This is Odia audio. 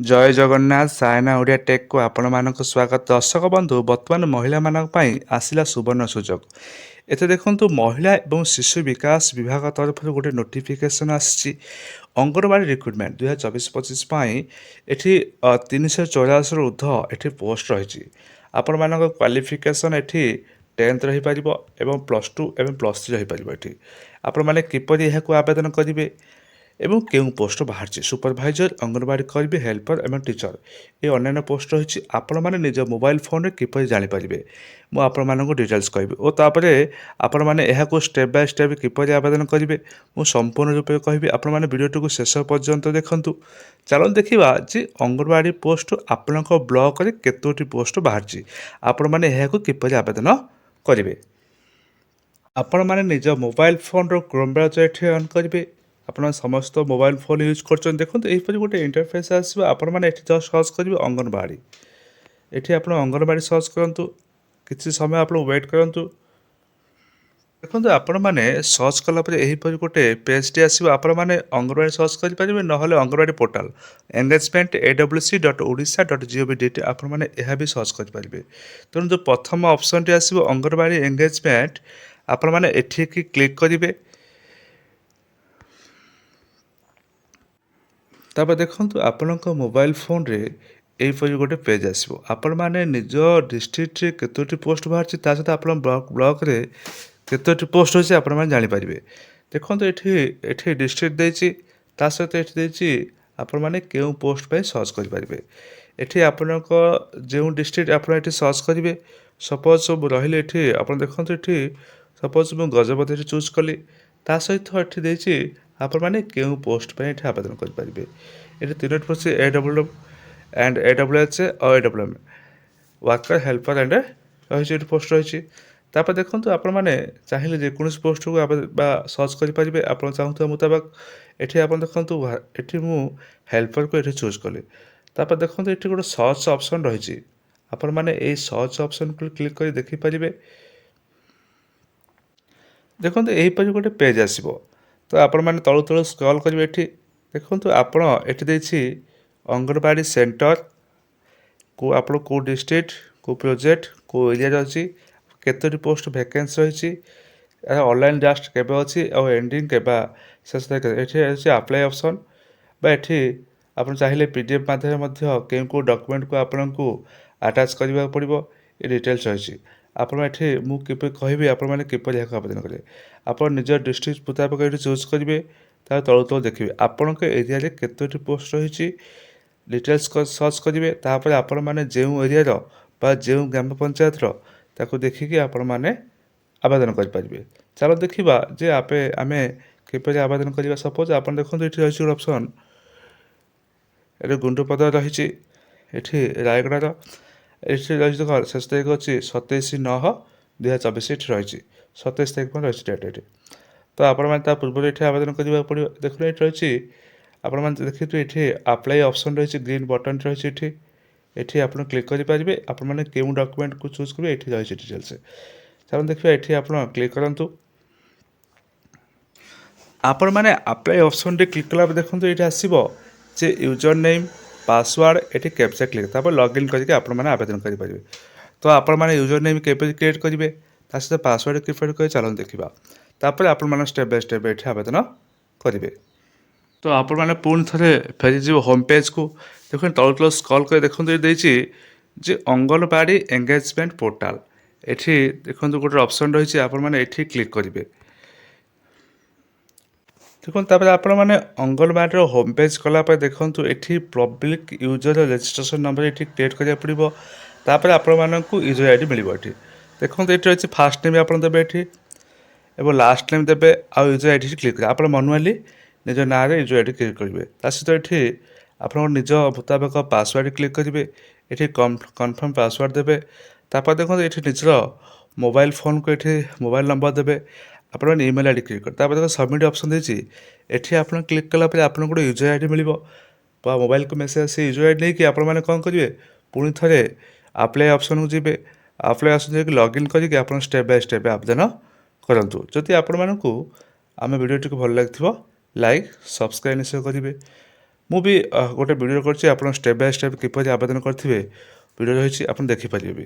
ଜୟ ଜଗନ୍ନାଥ ସାୟନା ଓଡ଼ିଆ ଟେକ୍କୁ ଆପଣମାନଙ୍କୁ ସ୍ୱାଗତ। ଦର୍ଶକ ବନ୍ଧୁ, ବର୍ତ୍ତମାନ ମହିଳାମାନଙ୍କ ପାଇଁ ଆସିଲା ସୁବର୍ଣ୍ଣ ସୁଯୋଗ। ଏଥିରେ ଦେଖନ୍ତୁ, ମହିଳା ଏବଂ ଶିଶୁ ବିକାଶ ବିଭାଗ ତରଫରୁ ଗୋଟେ ନୋଟିଫିକେସନ୍ ଆସିଛି। ଅଙ୍ଗନବାଡ଼ି ରିକ୍ରୁଟମେଣ୍ଟ 2024-25 ପାଇଁ ଏଠି 384ରୁ ଉର୍ଦ୍ଧ୍ୱ ଏଠି ପୋଷ୍ଟ ରହିଛି। ଆପଣମାନଙ୍କ କ୍ୱାଲିଫିକେସନ୍ ଏଠି 10th ରହିପାରିବ ଏବଂ +2 ଏବଂ +3 ରହିପାରିବ। ଏଠି ଆପଣମାନେ କିପରି ଏହାକୁ ଆବେଦନ କରିବେ ଏବଂ କେଉଁ ପୋଷ୍ଟ ବାହାରିଛି, ସୁପରଭାଇଜର, ଅଙ୍ଗନବାଡ଼ି କର୍ମୀ, ହେଲ୍ପର ଏବଂ ଟିଚର, ଏ ଅନ୍ୟାନ୍ୟ ପୋଷ୍ଟ ରହିଛି। ଆପଣମାନେ ନିଜ ମୋବାଇଲ ଫୋନରେ କିପରି ଜାଣିପାରିବେ, ମୁଁ ଆପଣମାନଙ୍କୁ ଡିଟେଲ୍ସ କହିବି ଓ ତାପରେ ଆପଣମାନେ ଏହାକୁ ଷ୍ଟେପ୍ ବାଇ ଷ୍ଟେପ୍ କିପରି ଆବେଦନ କରିବେ ମୁଁ ସମ୍ପୂର୍ଣ୍ଣ ରୂପେ କହିବି। ଆପଣମାନେ ଭିଡ଼ିଓଟିକୁ ଶେଷ ପର୍ଯ୍ୟନ୍ତ ଦେଖନ୍ତୁ। ଚାଲନ୍ତୁ ଦେଖିବା ଯେ ଅଙ୍ଗନବାଡ଼ି ପୋଷ୍ଟ ଆପଣଙ୍କ ବ୍ଲକରେ କେତୋଟି ପୋଷ୍ଟ ବାହାରିଛି, ଆପଣମାନେ ଏହାକୁ କିପରି ଆବେଦନ କରିବେ। ଆପଣମାନେ ନିଜ ମୋବାଇଲ ଫୋନର କ୍ରୋମ୍ ବ୍ରାଉଜର ଏଠି ଅନ୍ କରିବେ। ଆପଣ ସମସ୍ତ ମୋବାଇଲ ଫୋନ୍ ୟୁଜ୍ କରୁଛନ୍ତି, ଦେଖନ୍ତୁ ଏହିପରି ଗୋଟେ ଇଣ୍ଟରଫେସ୍ ଆସିବ। ଆପଣମାନେ ଏଠି ଜଷ୍ଟ ସର୍ଚ୍ଚ କରିବେ ଅଙ୍ଗନବାଡ଼ି। ଏଠି ଆପଣ ଅଙ୍ଗନବାଡ଼ି ସର୍ଚ୍ଚ କରନ୍ତୁ, କିଛି ସମୟ ଆପଣ ୱେଟ୍ କରନ୍ତୁ। ଦେଖନ୍ତୁ, ଆପଣମାନେ ସର୍ଚ୍ଚ କଲା ପରେ ଏହିପରି ଗୋଟେ ପେଜ୍ଟି ଆସିବ। ଆପଣମାନେ ଅଙ୍ଗନବାଡ଼ି ସର୍ଚ୍ଚ କରିପାରିବେ, ନହେଲେ ଅଙ୍ଗନବାଡ଼ି ପୋର୍ଟାଲ ଏଙ୍ଗେଜମେଣ୍ଟ awc.odisha.gov.in ଆପଣମାନେ ଏହା ବି ସର୍ଚ୍ଚ କରିପାରିବେ। ତେଣୁ ଯେଉଁ ପ୍ରଥମ ଅପସନ୍ଟି ଆସିବ ଅଙ୍ଗନବାଡ଼ି ଏଙ୍ଗେଜମେଣ୍ଟ, ଆପଣମାନେ ଏଠିକି କ୍ଲିକ୍ କରିବେ। ତାପରେ ଦେଖନ୍ତୁ, ଆପଣଙ୍କ ମୋବାଇଲ ଫୋନରେ ଏହିପରି ଗୋଟେ ପେଜ୍ ଆସିବ। ଆପଣମାନେ ନିଜ ଡିଷ୍ଟ୍ରିକ୍ଟରେ କେତୋଟି ପୋଷ୍ଟ ବାହାରିଛି, ତା ସହିତ ଆପଣ ବ୍ଲକରେ କେତୋଟି ପୋଷ୍ଟ ଅଛି ଆପଣମାନେ ଜାଣିପାରିବେ। ଦେଖନ୍ତୁ, ଏଠି ଡିଷ୍ଟ୍ରିକ୍ଟ ଦେଇଛି, ତା ସହିତ ଏଠି ଦେଇଛି ଆପଣମାନେ କେଉଁ ପୋଷ୍ଟ ପାଇଁ ସର୍ଚ୍ଚ କରିପାରିବେ। ଏଠି ଆପଣଙ୍କ ଯେଉଁ ଡିଷ୍ଟ୍ରିକ୍ଟ ଆପଣ ଏଠି ସର୍ଚ୍ଚ କରିବେ। ସପୋଜ୍ ମୁଁ ରହିଲି ଏଠି, ଆପଣ ଦେଖନ୍ତୁ ଏଠି ସପୋଜ୍ ମୁଁ ଗଜପତିରେ ଚୁଜ୍ କଲି, ତା ସହିତ ଏଠି ଦେଇଛି ଆପଣମାନେ କେଉଁ ପୋଷ୍ଟ ପାଇଁ ଏଠି ଆବେଦନ କରିପାରିବେ। ଏଠି ତିନୋଟି post AWW and AWH O AWM worker, helper and ରହିଛି, ଏଠି ପୋଷ୍ଟ ରହିଛି। ତାପରେ ଦେଖନ୍ତୁ, ଆପଣମାନେ ଚାହିଁଲେ ଯେକୌଣସି ପୋଷ୍ଟକୁ ବା ସର୍ଚ୍ଚ କରିପାରିବେ ଆପଣ ଚାହୁଁଥିବା ମୁତାବକ। ଏଠି ଆପଣ ଦେଖନ୍ତୁ, ଏଠି ମୁଁ ହେଲ୍ପରକୁ ଏଠି ଚୁଜ୍ କଲି। ତାପରେ ଦେଖନ୍ତୁ, ଏଠି ଗୋଟେ ସର୍ଚ୍ଚ ଅପସନ୍ ରହିଛି। ଆପଣମାନେ ଏଇ ସର୍ଚ୍ଚ ଅପସନ୍କୁ କ୍ଲିକ୍ କରି ଦେଖିପାରିବେ। ଦେଖନ୍ତୁ, ଏହିପରି ଗୋଟେ ପେଜ୍ ଆସିବ। ତ ଆପଣମାନେ ତଳୁ ତଳୁ ସ୍କ୍ରଲ୍ କରିବେ। ଏଠି ଦେଖନ୍ତୁ, ଆପଣ ଏଠି ଦେଇଛି ଅଙ୍ଗନବାଡ଼ି ସେଣ୍ଟର, ଆପଣ କେଉଁ ଡିଷ୍ଟ୍ରିକ୍ଟ, କେଉଁ ପ୍ରୋଜେକ୍ଟ, କେଉଁ ଏରିଆରେ ଅଛି, କେତୋଟି ପୋଷ୍ଟ ଭ୍ୟାକେନ୍ସି ରହିଛି, ଏହା ଅନଲାଇନ୍ ଲାଷ୍ଟ କେବେ ଅଛି ଆଉ ଏଣ୍ଡିଂ କେବେ ଶେଷ ତାରିଖ। ଏଠି ଅଛି ଆପ୍ଲାଏ ଅପସନ୍, ବା ଏଠି ଆପଣ ଚାହିଁଲେ PDF ମାଧ୍ୟମରେ ମଧ୍ୟ କେଉଁ କେଉଁ ଡକୁମେଣ୍ଟକୁ ଆପଣଙ୍କୁ ଆଟାଚ୍ କରିବାକୁ ପଡ଼ିବ, ଏ ଡିଟେଲ୍ସ ରହିଛି। ଆପଣ ଏଠି ମୁଁ କିପରି କହିବି ଆପଣମାନେ କିପରି ଏହାକୁ ଆବେଦନ କରିବେ। ଆପଣ ନିଜ ଡିଷ୍ଟ୍ରିକ୍ଟ ମୁତାବକ ଏଠି ଚୁଜ୍ କରିବେ, ତାପରେ ତଳୁ ତଳୁ ଦେଖିବେ ଆପଣଙ୍କ ଏରିଆରେ କେତୋଟି ପୋଷ୍ଟ ରହିଛି, ଡିଟେଲ୍ସ ସର୍ଚ୍ଚ କରିବେ। ତାପରେ ଆପଣମାନେ ଯେଉଁ ଏରିଆର ବା ଯେଉଁ ଗ୍ରାମ ପଞ୍ଚାୟତର ତାକୁ ଦେଖିକି ଆପଣମାନେ ଆବେଦନ କରିପାରିବେ। ଚାଲ ଦେଖିବା ଯେ ଆମେ କିପରି ଆବେଦନ କରିବା। ସପୋଜ୍ ଆପଣ ଦେଖନ୍ତୁ, ଏଠି ରହିଛି ଗୋଟେ ଅପସନ୍, ଏଠି ଗୁଣ୍ଡପଦ ରହିଛି, ଏଠି ରାୟଗଡ଼ାର, ଏଠି ରହିଛି କ'ଣ ଶେଷ ତାରିଖ ଅଛି 27/9/2024, ଏଠି ରହିଛି 27 ତାରିଖ ପାଇଁ ରହିଛି ଡେଟ୍ ଏଠି। ତ ଆପଣମାନେ ତା ପୂର୍ବରୁ ଏଠି ଆବେଦନ କରିବାକୁ ପଡ଼ିବ। ଦେଖନ୍ତୁ, ଏଠି ରହିଛି ଆପଣମାନେ ଦେଖିଥିବେ ଏଠି ଆପ୍ଲାଏ ଅପସନ୍ ରହିଛି, ଗ୍ରୀନ୍ ବଟନ୍ ରହିଛି। ଏଠି ଆପଣ କ୍ଲିକ୍ କରିପାରିବେ। ଆପଣମାନେ କେଉଁ ଡକୁମେଣ୍ଟକୁ ଚୁଜ୍ କରିବେ, ଏଠି ରହିଛି ଡିଟେଲ୍ସ। ଚାଲନ୍ତୁ ଦେଖିବା, ଏଠି ଆପଣ କ୍ଲିକ୍ କରନ୍ତୁ। ଆପଣମାନେ ଆପ୍ଲାଏ ଅପସନ୍ଟି କ୍ଲିକ୍ କଲା ପରେ ଦେଖନ୍ତୁ, ଏଇଠି ଆସିବ ଯେ ୟୁଜର ନେମ୍, ପାସୱାର୍ଡ଼, ଏଠି କ୍ୟାପ୍ଚା କ୍ଲିକ୍, ତାପରେ ଲଗ୍ଇନ୍ କରିକି ଆପଣମାନେ ଆବେଦନ କରିପାରିବେ। ତ ଆପଣମାନେ ୟୁଜର ନେମ୍ କେବେ କ୍ରିଏଟ୍ କରିବେ, ତା ସହିତ ପାସୱାର୍ଡ଼ କ୍ରିଏଟ୍ କରି ଚାଲନ୍ତୁ ଦେଖିବା। ତାପରେ ଆପଣମାନେ ଷ୍ଟେପ୍ ବାଇ ଷ୍ଟେପ୍ ଏଠି ଆବେଦନ କରିବେ। ତ ଆପଣମାନେ ପୁଣି ଥରେ ଫେରିଯିବ ହୋମ୍ ପେଜ୍କୁ। ଦେଖନ୍ତୁ, ତଳୁ ତଳୁ ସ୍କ୍ରଲ୍ କରି ଦେଖନ୍ତୁ, ଏଠି ଦେଇଛି ଯେ ଅଙ୍ଗନବାଡ଼ି ଏଙ୍ଗେଜମେଣ୍ଟ ପୋର୍ଟାଲ। ଏଠି ଦେଖନ୍ତୁ ଗୋଟେ ଅପସନ୍ ରହିଛି, ଆପଣମାନେ ଏଠି କ୍ଲିକ୍ କରିବେ। ଦେଖନ୍ତୁ, ତାପରେ ଆପଣମାନେ ଅଙ୍ଗନବାଡ଼ିର ହୋମ୍ ପେଜ୍ କଲା ପରେ ଦେଖନ୍ତୁ, ଏଠି ପବ୍ଲିକ୍ ୟୁଜର ରେଜିଷ୍ଟ୍ରେସନ୍ ନମ୍ବର ଏଠି କ୍ରିଏଟ୍ କରିବାକୁ ପଡ଼ିବ। ତାପରେ ଆପଣମାନଙ୍କୁ ୟୁଜର ID ମିଳିବ। ଏଠି ଦେଖନ୍ତୁ, ଏଠି ରହିଛି ଫାଷ୍ଟ ନେମ୍ ଆପଣ ଦେବେ ଏଠି, ଏବଂ ଲାଷ୍ଟ ନେମ୍ ଦେବେ, ଆଉ ୟୁଜର ID କ୍ଲିକ୍ କରିବେ। ଆପଣ ମାନୁଆଲି ନିଜ ନାଁରେ ୟୁଜର ID କ୍ଲିକ୍ କରିବେ। ତା ସହିତ ଏଠି ଆପଣଙ୍କ ନିଜ ମୁତାବକ ପାସୱାର୍ଡ଼ କ୍ଲିକ୍ କରିବେ। ଏଠି କନଫର୍ମ ପାସୱାର୍ଡ଼ ଦେବେ। ତାପରେ ଦେଖନ୍ତୁ, ଏଠି ନିଜର ମୋବାଇଲ ଫୋନ୍କୁ ଏଠି ମୋବାଇଲ ନମ୍ବର ଦେବେ। ଆପଣମାନେ ଇମେଲ୍ ID କ୍ଲିକ୍ କରିବେ। ତାପରେ ଦେଖନ୍ତୁ, ସବମିଟ୍ ଅପସନ୍ ଦେଇଛି। ଏଠି ଆପଣ କ୍ଲିକ୍ କଲା ପରେ ଆପଣଙ୍କୁ ଗୋଟେ ୟୁଜର ID ମିଳିବ, ବା ମୋବାଇଲକୁ ମେସେଜ୍ ଆସି ୟୁଜର ID ନେଇକି ଆପଣମାନେ କ'ଣ କରିବେ, ପୁଣି ଥରେ ଆପ୍ଲାଏ ଅପସନ୍କୁ ଯିବେ। ଆପ୍ଲାଏ ଅପସନ୍ ଯାଇକି ଲଗ୍ଇନ୍ କରିକି ଆପଣ ଷ୍ଟେପ୍ ବାଇ ଷ୍ଟେପ୍ ଆବେଦନ କରନ୍ତୁ। ଯଦି ଆପଣମାନଙ୍କୁ ଆମ ଭିଡ଼ିଓଟିକୁ ଭଲ ଲାଗିଥିବ, ଲାଇକ୍ ସବସ୍କ୍ରାଇବ୍ ନିଶ୍ଚୟ କରିବେ। ମୁଁ ବି ଗୋଟେ ଭିଡ଼ିଓ କରିଛି, ଆପଣ ଷ୍ଟେପ୍ ବାଇ ଷ୍ଟେପ୍ କିପରି ଆବେଦନ କରିଥିବେ ଭିଡ଼ିଓ ରହିଛି, ଆପଣ ଦେଖିପାରିବେ ବି।